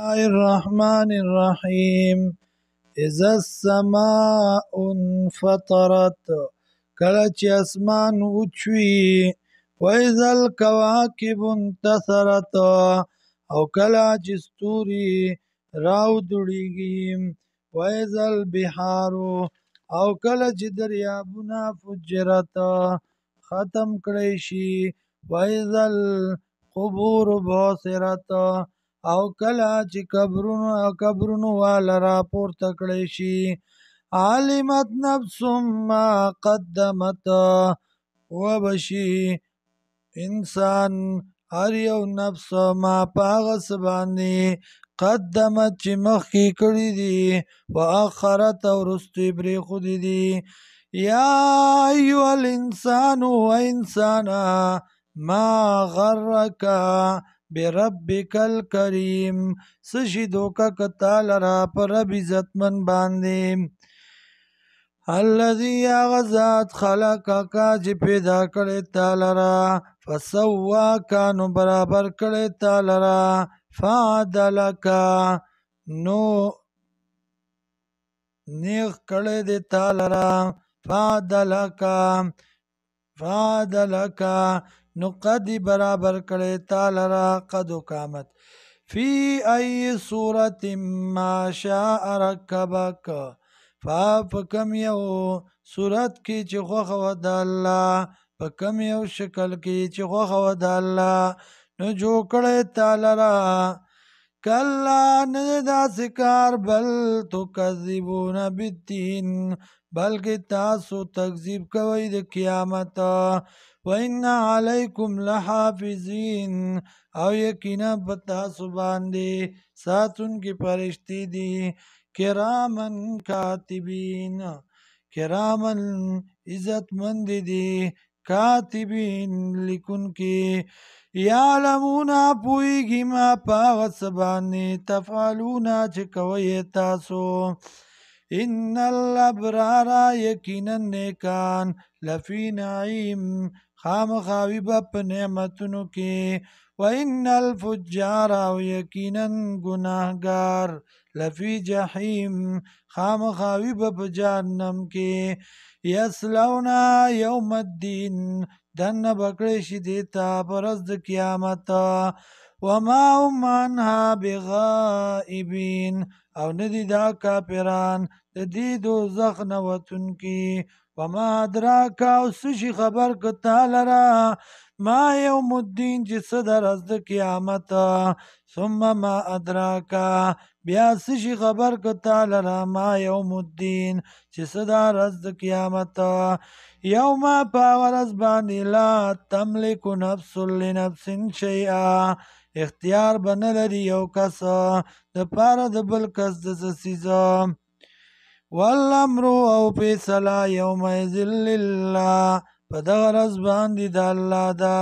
الرحمن الرحیم اذا السماء انفطرت، کله چې اسمان وچوي، و اذا الکواکب انتثرت، او کله چې ستوري راودړیږي، و اذا البحار، او کله چې دریابونه فجرت ختم کړی شي، و اذا القبور بعثرت، او کله چې قبرونو والا راپورته کړی شي. علمت نفس ما قدمت، وبشي انسان هر یو نفس ما پاغه سبانې قدمت چې مخکې کړي دي، و اخرت او رستوی پرېښودي دي. یا ایها الانسان، و انسانا ما غرک بربک الکریم، سشی دوکه کتا لرا پر رب عزتمن باندې. الذي اغذات خلقکا چې پیدا کړی تا لرا، فسواکا نو برابر کړی تا لرا، فعدلکا نو نیغ کړی دی تا لرا، فعدلکا نو قدی برابر کړی تا لرا، قد و قامت. فی ای صورت ما شاء رکبک، په کم یو صورت کې چې خوښه وه د الله، په کم یو شکل کې چې خوښه وه د الله، نو جوړ کړی تا لرا. کلا نه دی داسې کار، بل تکذبون بالدین، بلکې تاسو تکذیب کوئ د قیامت. وان علیکم لحافظین، او یقینا په تاسو باندې ساتونکي فرشتې دي، کرامن کاتبین، کرامن عزتمند دي، کاتبین لیکونکي، یعلمون پوهیږي ما پاغه څه باندې تفعلون چې کوئ تاسو. ان الابرار، یقینا نیکان، لفی نعیم خامخاوی به په نعمتونو کې، و ان الفجار، او یقینا گناهگار، لفی جحیم خامخاوی به په جهنم کې. یصلونا یوم الدین، دننه بکړی شي دیتا په ورځ د قیامت. وما هم عنها بغائبین، او ندی دا کافران د دې دوزخ نه وتونکي. وما ادراک، او څه شي خبر که تا لره، ما یوم الدین چې څه ده ورځ د قیامت. ثم ما ادراک، بیا څه شي خبر که تا لره، ما یوم الدین چې څه ده ورځ د قیامت. یوم په هغه ورځ باندې لا تملک نفس لنفس شیئا، اختیار به نه لري یو کس د پاره د بل کس د څه څیز. والامر، او فیصله یومئذ لله، په دغه ورځ باندې د الله ده.